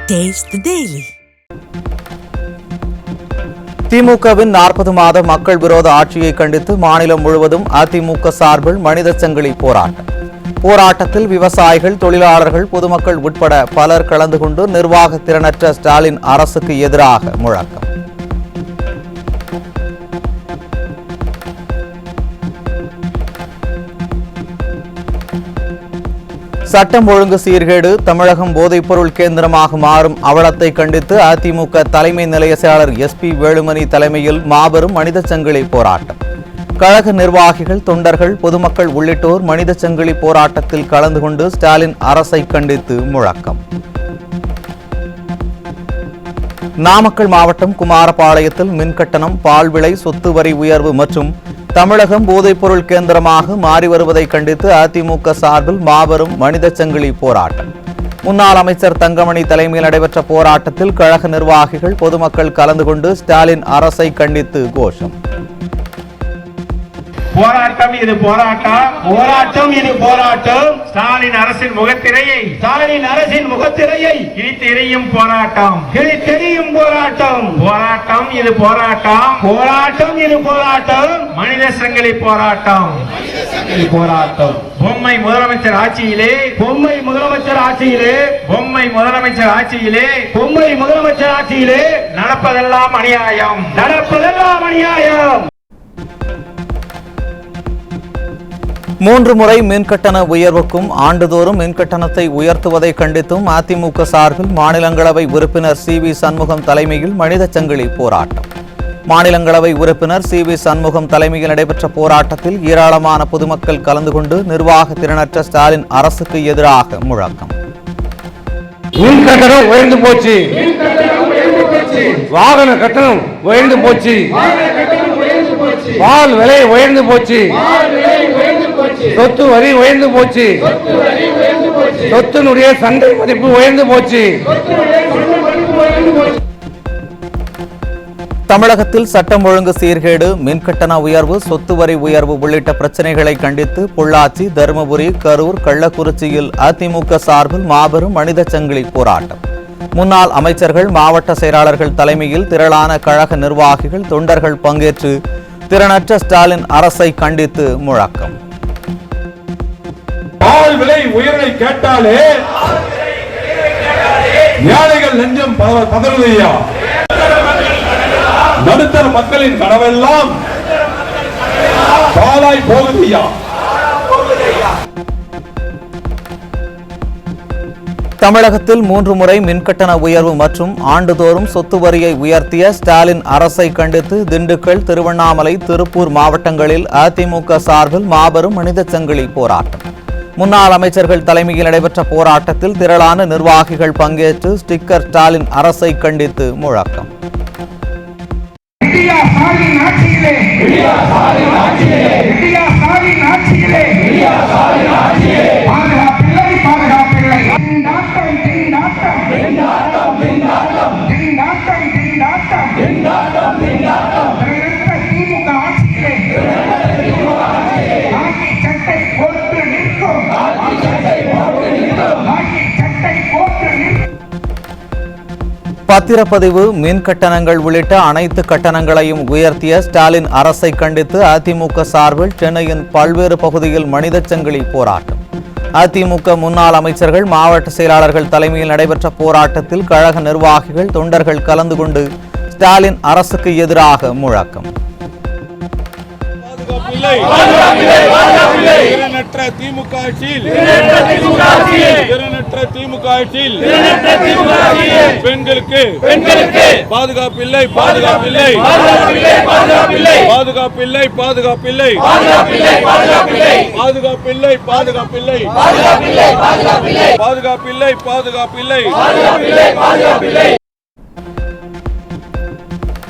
Taste the Daily. திமுகவின் 40 மாத மக்கள் விரோத ஆட்சியை கண்டித்து மாநிலம் முழுவதும் அதிமுக சார்பில் மனித சங்கிலி போராட்டம். போராட்டத்தில் விவசாயிகள், தொழிலாளர்கள், பொதுமக்கள் உட்பட பலர் கலந்து கொண்டு நிர்வாக திறனற்ற ஸ்டாலின் அரசுக்கு எதிராக முழக்கம். சட்டம் ஒழுங்கு சீர்கேடு, தமிழகம் போதைப்பொருள் கேந்திரமாக மாறும் அவலத்தை கண்டித்து அதிமுக தலைமை நிலைய செயலாளர் SP வேலுமணி தலைமையில் மாபெரும் மனித சங்கிலி போராட்டம். கழக நிர்வாகிகள், தொண்டர்கள், பொதுமக்கள் உள்ளிட்டோர் மனித சங்கிலி போராட்டத்தில் கலந்து கொண்டு ஸ்டாலின் அரசை கண்டித்து முழக்கம். நாமக்கல் மாவட்டம் குமாரபாளையத்தில் மின்கட்டணம், பால் விலை, சொத்து வரி உயர்வு மற்றும் தமிழகம் போதைப்பொருள் கேந்திரமாக மாறி வருவதை கண்டித்து அதிமுக சார்பில் மாபெரும் மனித சங்கிலி போராட்டம். முன்னாள் அமைச்சர் தங்கமணி தலைமையில் நடைபெற்ற போராட்டத்தில் கழக நிர்வாகிகள், பொதுமக்கள் கலந்து கொண்டு ஸ்டாலின் அரசை கண்டித்து கோஷம். போராட்டம் இது போராட்டம், போராட்டம் இது போராட்டம். ஸ்டாலின் அரசின் முகத்திரையை கிழித்தெறியும் போராட்டம், கிழித்தெறியும் போராட்டம். போராட்டம் இது போராட்டம், போராட்டம் இது போராட்டம். மனித சங்கிலி போராட்டம், போராட்டம். பொம்மை முதலமைச்சர் ஆட்சியிலே, பொம்மை முதலமைச்சர் ஆட்சியிலே, பொம்மை முதலமைச்சர் ஆட்சியிலே, பொம்மை முதலமைச்சர் ஆட்சியிலே நடப்பதெல்லாம் அநியாயம், நடப்பதெல்லாம் அநியாயம். 3 முறை மின்கட்டண உயர்வுக்கும் ஆண்டுதோறும் மின்கட்டணத்தை உயர்த்துவதை கண்டித்தும் அதிமுக சார்பில் மாநிலங்களவை உறுப்பினர் CV சண்முகம் தலைமையில் மனித சங்கிலி போராட்டம். மாநிலங்களவை உறுப்பினர் CV சண்முகம் தலைமையில் நடைபெற்ற போராட்டத்தில் ஏராளமான பொதுமக்கள் கலந்து கொண்டு நிர்வாக திறனற்ற ஸ்டாலின் அரசுக்கு எதிராக முழக்கம். மின் கட்டணம் உயர்ந்து போச்சு, வாகன கட்டணம் உயர்ந்து போச்சு, பால் விலை உயர்ந்து போச்சு, சொத்து வரி உயர்ந்து போச்சு, சொத்தினுடைய சந்தை மதிப்பு உயர்ந்து போச்சு. தமிழகத்தில் சட்டம் ஒழுங்கு சீர்கேடு, மின்கட்டண உயர்வு, சொத்து வரி உயர்வு உள்ளிட்ட பிரச்சனைகளை கண்டித்து பொள்ளாச்சி, தருமபுரி, கரூர், கள்ளக்குறிச்சியில் அதிமுக சார்பில் மாபெரும் மனித சங்கிலி போராட்டம். முன்னாள் அமைச்சர்கள், மாவட்ட செயலாளர்கள் தலைமையில் திரளான கழக நிர்வாகிகள், தொண்டர்கள் பங்கேற்று திறனற்ற ஸ்டாலின் அரசை கண்டித்து முழக்கம். பால் விலை உயர்வை கேட்டாலே ஏழைகள் நெஞ்சம் பதறுதையா, நடுத்தர மக்களின் கனவெல்லாம் பாலாய் போகுதையா. தமிழகத்தில் 3 முறை மின்கட்டண உயர்வு மற்றும் ஆண்டுதோறும் சொத்து வரியை உயர்த்திய ஸ்டாலின் அரசை கண்டித்து திண்டுக்கல், திருவண்ணாமலை, திருப்பூர் மாவட்டங்களில் அதிமுக சார்பில் மாபெரும் மனித சங்கிலி போராட்டம். முன்னாள் அமைச்சர்கள் தலைமையில் நடைபெற்ற போராட்டத்தில் திரளான நிர்வாகிகள் பங்கேற்று ஸ்டிக்கர் ஸ்டாலின் அரசை கண்டித்து முழக்கம். பத்திரப்பதிவு, மின் கட்டணங்கள் உள்ளிட்ட அனைத்து கட்டணங்களையும் உயர்த்திய ஸ்டாலின் அரசை கண்டித்து அதிமுக சார்பில் சென்னையின் பல்வேறு பகுதியில் மனித சங்கிலி போராட்டம். அதிமுக முன்னாள் அமைச்சர்கள், மாவட்ட செயலாளர்கள் தலைமையில் நடைபெற்ற போராட்டத்தில் கழக நிர்வாகிகள், தொண்டர்கள் கலந்து கொண்டு ஸ்டாலின் அரசுக்கு எதிராக முழக்கம். பெண்களுக்கு பாதுகாப்பில்லை, பாதுகாப்பில்லை, பாதுகாப்பில்லை, பாதுகாப்பில்லை, பாதுகாப்பில்லை, பாதுகாப்பில்லை, பாதுகாப்பில்லை, பாதுகாப்பில்லை.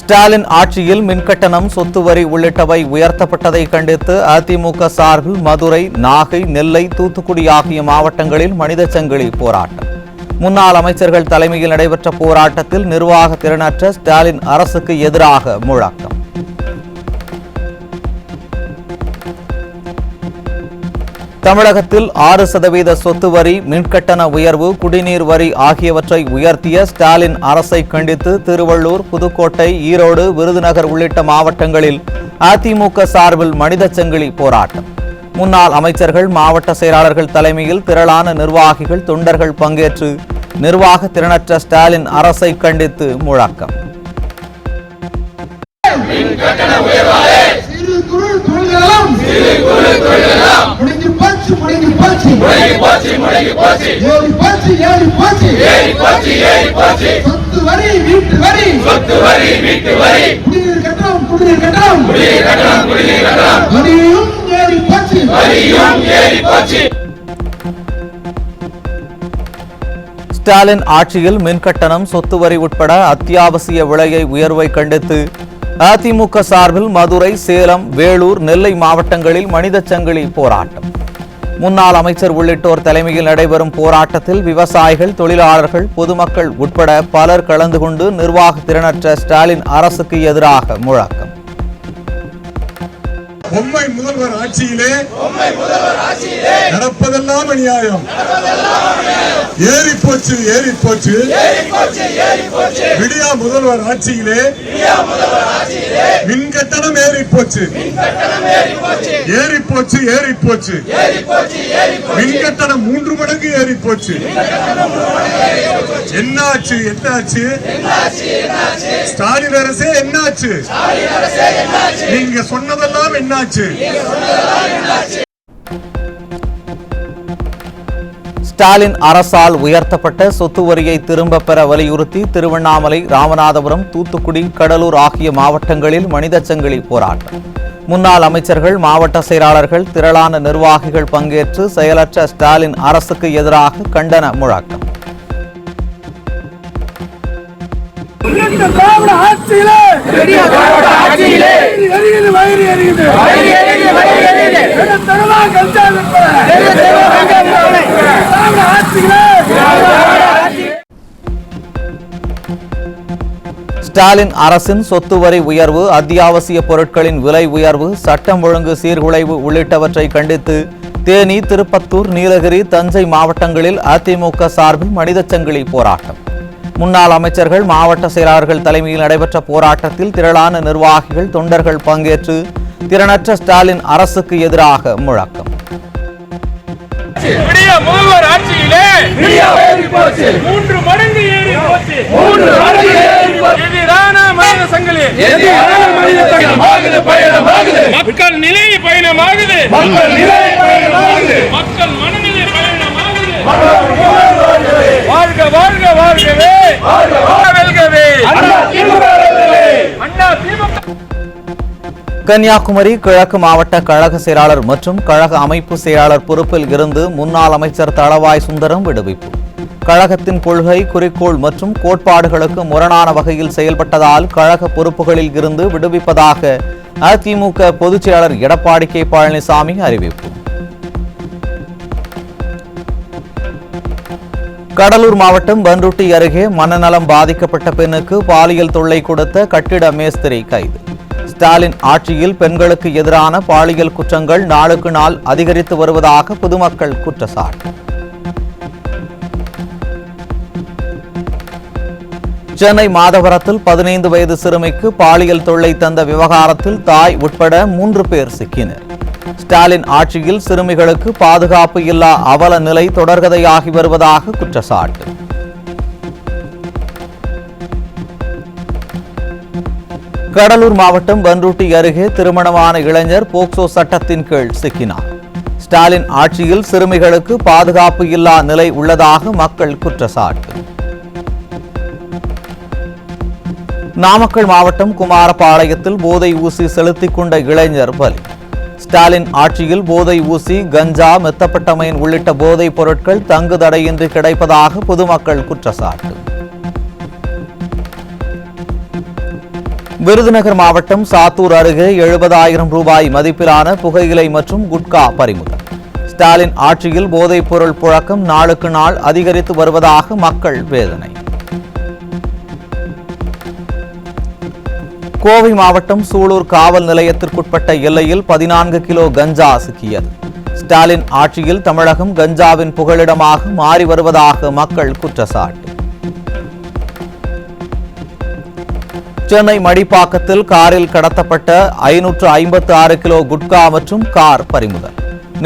ஸ்டாலின் ஆட்சியில் மின்கட்டணம், சொத்து வரி உள்ளிட்டவை உயர்த்தப்பட்டதை கண்டித்து அதிமுக சார்பில் மதுரை, நாகை, நெல்லை, தூத்துக்குடி ஆகிய மாவட்டங்களில் மனித சங்கிலி போராட்டம். முன்னாள் அமைச்சர்கள் தலைமையில் நடைபெற்ற போராட்டத்தில் நிர்வாக திறனற்ற ஸ்டாலின் அரசுக்கு எதிராக முழக்கம். தமிழகத்தில் 6% சொத்து வரி, மின்கட்டண உயர்வு, குடிநீர் வரி ஆகியவற்றை உயர்த்திய ஸ்டாலின் அரசை கண்டித்து திருவள்ளூர், புதுக்கோட்டை, ஈரோடு, விருதுநகர் உள்ளிட்ட மாவட்டங்களில் அதிமுக சார்பில் மனித சங்கிலி போராட்டம். முன்னாள் அமைச்சர்கள், மாவட்ட செயலாளர்கள் தலைமையில் திரளான நிர்வாகிகள், தொண்டர்கள் பங்கேற்று நிர்வாக திறனற்ற ஸ்டாலின் அரசை கண்டித்து முழக்கம். ஸ்டாலின் ஆட்சியில் மின்கட்டணம், சொத்து வரி உட்பட அத்தியாவசிய விலையை உயர்வை கண்டித்து அதிமுக சார்பில் மதுரை, சேலம், வேலூர், நெல்லை மாவட்டங்களில் மனித சங்கிலி போராட்டம். முன்னாள் அமைச்சர் உள்ளிட்டோர் தலைமையில் நடைபெறும் போராட்டத்தில் விவசாயிகள், தொழிலாளர்கள், பொதுமக்கள் உட்பட பலர் கலந்து கொண்டு நிர்வாக திறனற்ற ஸ்டாலின் அரசுக்கு எதிராக முழக்கம். பொம்மை முதல்வர் ஆட்சியிலே நடப்பதெல்லாம் அநியாயம். ஏறி போச்சு, ஏறி போச்சு. விடியா முதல்வர் ஆட்சியிலே மின்கட்டணம் ஏறி போச்சு, ஏறி போச்சு, ஏறி போச்சு. மின்கட்டணம் 3 மடங்கு ஏறி போச்சு. என்னாச்சு, என்னாச்சு? ஸ்டாலின் அரசே என்னாச்சு? நீங்க சொன்னதெல்லாம் என்னாச்சு? ஸ்டாலின் அரசால் உயர்த்தப்பட்ட சொத்து வரியை திரும்ப பெற வலியுறுத்தி திருவண்ணாமலை, ராமநாதபுரம், தூத்துக்குடி, கடலூர் ஆகிய மாவட்டங்களில் மனித சங்கிலி போராட்டம். முன்னாள் அமைச்சர்கள், மாவட்ட செயலாளர்கள், திரளான நிர்வாகிகள் பங்கேற்று செயலற்ற ஸ்டாலின் அரசுக்கு எதிராக கண்டன முழக்கம். ஸ்டாலின் அரசின் சொத்து வரி உயர்வு, அத்தியாவசிய பொருட்களின் விலை உயர்வு, சட்டம் ஒழுங்கு சீர்குலைவு உள்ளிட்டவற்றை கண்டித்து தேனி, திருப்பத்தூர், நீலகிரி, தஞ்சை மாவட்டங்களில் அதிமுக சார்பில் மனித சங்கிலி போராட்டம். முன்னாள் அமைச்சர்கள், மாவட்ட செயலாளர்கள் தலைமையில் நடைபெற்ற போராட்டத்தில் திரளான நிர்வாகிகள், தொண்டர்கள் பங்கேற்று திறனற்ற ஸ்டாலின் அரசுக்கு எதிராக முழக்கம். முதல்வர் ஆட்சியிலே 3 மடங்கு ஏறி போச்சு. எதிரான மனித சங்கிலி, மக்கள் நிலை பயணமாகுது, மக்கள் மனநிலை பயணமாகுது. வாழ்க வாழ்க வாழ்கவே, வெல்கவே அண்ணா திமுக. கன்னியாகுமரி கிழக்கு மாவட்ட கழக செயலாளர் மற்றும் கழக அமைப்பு செயலாளர் பொறுப்பில் இருந்து முன்னாள் அமைச்சர் தளவாய் சுந்தரம் விடுவிப்பு. கழகத்தின் கொள்கை, குறிக்கோள் மற்றும் கோட்பாடுகளுக்கு முரணான வகையில் செயல்பட்டதால் கழக பொறுப்புகளில் இருந்து விடுவிப்பதாக அதிமுக பொதுச் செயலாளர் எடப்பாடி கே பழனிசாமி அறிவிப்பு. கடலூர் மாவட்டம் பன்ருட்டி அருகே மனநலம் பாதிக்கப்பட்ட பெண்ணுக்கு பாலியல் தொல்லை கொடுத்த கட்டிட மேஸ்திரி கைது. ஸ்டாலின் ஆட்சியில் பெண்களுக்கு எதிரான பாலியல் குற்றங்கள் நாளுக்கு நாள் அதிகரித்து வருவதாக பொதுமக்கள் குற்றச்சாட்டு. சென்னை மாதவரத்தில் 15 வயது சிறுமிக்கு பாலியல் தொல்லை தந்த விவகாரத்தில் தாய் உட்பட 3 பேர் சிக்கினர். ஸ்டாலின் ஆட்சியில் சிறுமிகளுக்கு பாதுகாப்பு இல்லா அவல நிலை தொடர்கதையாகி வருவதாக குற்றச்சாட்டு. கடலூர் மாவட்டம் பன்ருட்டி அருகே திருமணமான இளைஞர் போக்சோ சட்டத்தின் கீழ் சிக்கினார். ஸ்டாலின் ஆட்சியில் சிறுமிகளுக்கு பாதுகாப்பு இல்லா நிலை உள்ளதாக மக்கள் குற்றச்சாட்டு. நாமக்கல் மாவட்டம் குமாரபாளையத்தில் போதை ஊசி செலுத்திக் கொண்ட இளைஞர் பலி. ஸ்டாலின் ஆட்சியில் போதை ஊசி, கஞ்சா, மெத்தப்பட்டமைன் உள்ளிட்ட போதைப் பொருட்கள் தங்கு தடையின்றி கிடைப்பதாக பொதுமக்கள் குற்றச்சாட்டு. விருதுநகர் மாவட்டம் சாத்தூர் அருகே 70,000 ரூபாய் மதிப்பிலான புகையிலை மற்றும் குட்கா பறிமுதல். ஸ்டாலின் ஆட்சியில் போதைப் பொருள் புழக்கம் நாளுக்கு நாள் அதிகரித்து வருவதாக மக்கள் வேதனை. கோவை மாவட்டம் சூலூர் காவல் நிலையத்திற்குட்பட்ட எல்லையில் 14 கிலோ கஞ்சா சிக்கியது. ஸ்டாலின் ஆட்சியில் தமிழகம் கஞ்சாவின் புகலிடமாக மாறி வருவதாக மக்கள் குற்றச்சாட்டு. சென்னை மடிப்பாக்கத்தில் காரில் கடத்தப்பட்ட 556 கிலோ குட்கா மற்றும் கார் பறிமுதல்.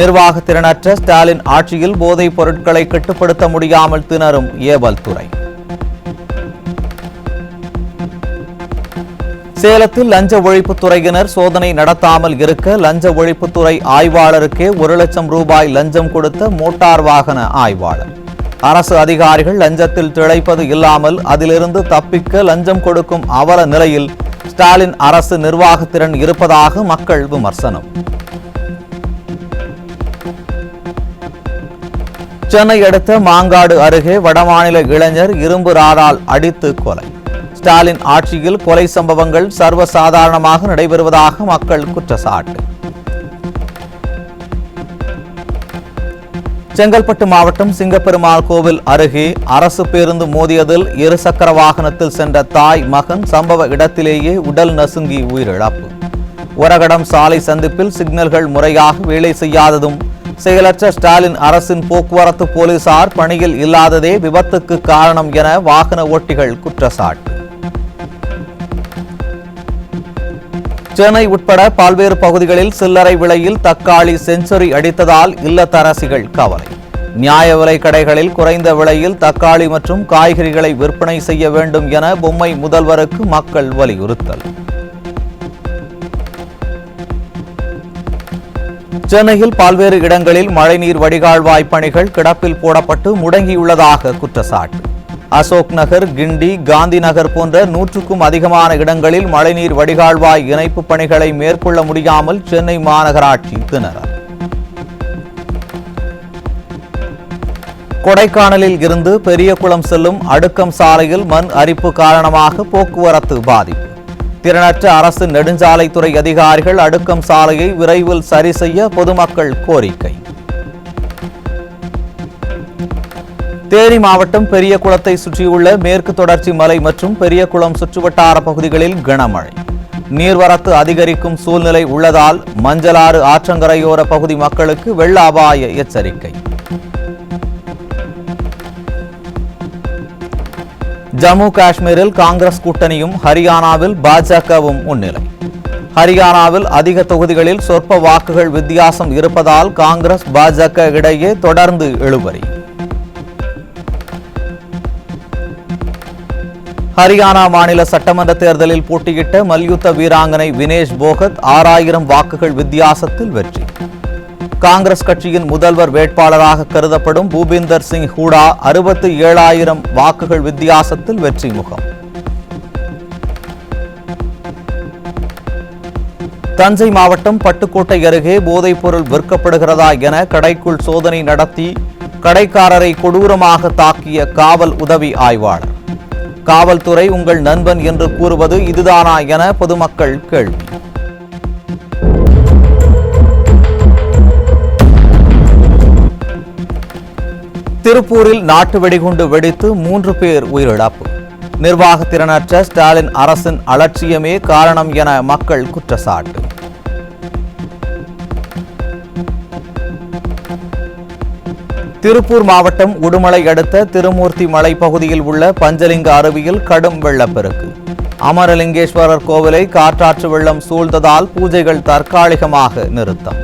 நிர்வாக திறனற்ற ஸ்டாலின் ஆட்சியில் போதைப் பொருட்களை கட்டுப்படுத்த முடியாமல் திணறும் ஏவல் துறை. சேலத்தில் லஞ்ச ஒழிப்புத்துறையினர் சோதனை நடத்தாமல் இருக்க லஞ்ச ஒழிப்புத்துறை ஆய்வாளருக்கே 1 லட்சம் ரூபாய் லஞ்சம் கொடுத்த மோட்டார் வாகன ஆய்வாளர். அரசு அதிகாரிகள் லஞ்சத்தில் திளைப்பது இல்லாமல் அதிலிருந்து தப்பிக்க லஞ்சம் கொடுக்கும் அவல நிலையில் ஸ்டாலின் அரசு நிர்வாகத்திறன் இருப்பதாக மக்கள் விமர்சனம். சென்னை அடுத்த மாங்காடு அருகே வடமாநில இளைஞர் இரும்பு ராடால் அடித்து கொலை. ஸ்டாலின் ஆட்சியில் கொலை சம்பவங்கள் சர்வசாதாரணமாக நடைபெறுவதாக மக்கள் குற்றச்சாட்டு. செங்கல்பட்டு மாவட்டம் சிங்கப்பெருமாள் கோவில் அருகே அரசு பேருந்து மோதியதில் இருசக்கர வாகனத்தில் சென்ற தாய் மகன் சம்பவ இடத்திலேயே உடல் நசுங்கி உயிரிழப்பு. ஒரகடம் சாலை சந்திப்பில் சிக்னல்கள் முறையாக வேலை செய்யாததும் செயலற்ற ஸ்டாலின் அரசின் போக்குவரத்து போலீசார் பணியில் இல்லாததே விபத்துக்கு காரணம் என வாகன ஓட்டிகள் குற்றச்சாட்டு. சென்னை உட்பட பல்வேறு பகுதிகளில் சில்லறை விலையில் தக்காளி செஞ்சுரி அடித்ததால் இல்லத்தரசிகள் கவலை. நியாய விலை கடைகளில் குறைந்த விலையில் தக்காளி மற்றும் காய்கறிகளை விற்பனை செய்ய வேண்டும் என பொம்மை முதல்வருக்கு மக்கள் வலியுறுத்தல். சென்னையில் பல்வேறு இடங்களில் மழைநீர் வடிகால்வாய் பணிகள் கிடப்பில் போடப்பட்டு முடங்கியுள்ளதாக குற்றச்சாட்டு. அசோக் நகர், கிண்டி, காந்தி நகர் போன்ற 100க்கும் அதிகமான இடங்களில் மழைநீர் வடிகால்வாய் இணைப்பு பணிகளை மேற்கொள்ள முடியாமல் சென்னை மாநகராட்சி திணறல். கொடைக்கானலில் இருந்து பெரியகுளம் செல்லும் அடுக்கம் சாலையில் மண் அரிப்பு காரணமாக போக்குவரத்து பாதிப்பு. திறனற்ற அரசு நெடுஞ்சாலைத்துறை அதிகாரிகள் அடுக்கம் சாலையை விரைவில் சரி செய்ய பொதுமக்கள் கோரிக்கை. தேனி மாவட்டம் பெரியகுளத்தை சுற்றியுள்ள மேற்கு தொடர்ச்சி மலை மற்றும் பெரியகுளம் சுற்றுவட்டார பகுதிகளில் கனமழை. நீர்வரத்து அதிகரிக்கும் சூழ்நிலை உள்ளதால் மஞ்சளாறு ஆற்றங்கரையோர பகுதி மக்களுக்கு வெள்ள அபாய எச்சரிக்கை. ஜம்மு காஷ்மீரில் காங்கிரஸ் கூட்டணியும் ஹரியானாவில் பாஜகவும் முன்னிலை. ஹரியானாவில் அதிக தொகுதிகளில் சொற்ப வாக்குகள் வித்தியாசம் இருப்பதால் காங்கிரஸ் பாஜக இடையே தொடர்ந்து இழுபறி. ஹரியானா மாநில சட்டமன்ற தேர்தலில் போட்டியிட்ட மல்யுத்த வீராங்கனை வினேஷ் போகத் 6000 வாக்குகள் வித்தியாசத்தில் வெற்றி. காங்கிரஸ் கட்சியின் முதல்வர் வேட்பாளராக கருதப்படும் பூபிந்தர் சிங் ஹூடா 67000 வாக்குகள் வித்தியாசத்தில் வெற்றி முகம். தஞ்சை மாவட்டம் பட்டுக்கோட்டை அருகே போதைப்பொருள் விற்கப்படுகிறதா என கடைக்குள் சோதனை நடத்தி கடைக்காரரை கொடூரமாக தாக்கிய காவல் உதவி ஆய்வாளர். காவல்துறை உங்கள் நண்பன் என்று கூறுவது இதுதானா என பொதுமக்கள் கேள்வி. திருப்பூரில் நாட்டு வெடிகுண்டு வெடித்து 3 பேர் உயிரிழப்பு. நிர்வாகத்திறனற்ற ஸ்டாலின் அரசின் அலட்சியமே காரணம் என மக்கள் குற்றச்சாட்டு. திருப்பூர் மாவட்டம் உடுமலை அடுத்த திருமூர்த்தி மலை பகுதியில் உள்ள பஞ்சலிங்க அருவியில் கடும் வெள்ளப்பெருக்கு. அமரலிங்கேஸ்வரர் கோவிலை காற்றாற்று வெள்ளம் சூழ்ந்ததால் பூஜைகள் தற்காலிகமாக நிறுத்தம்.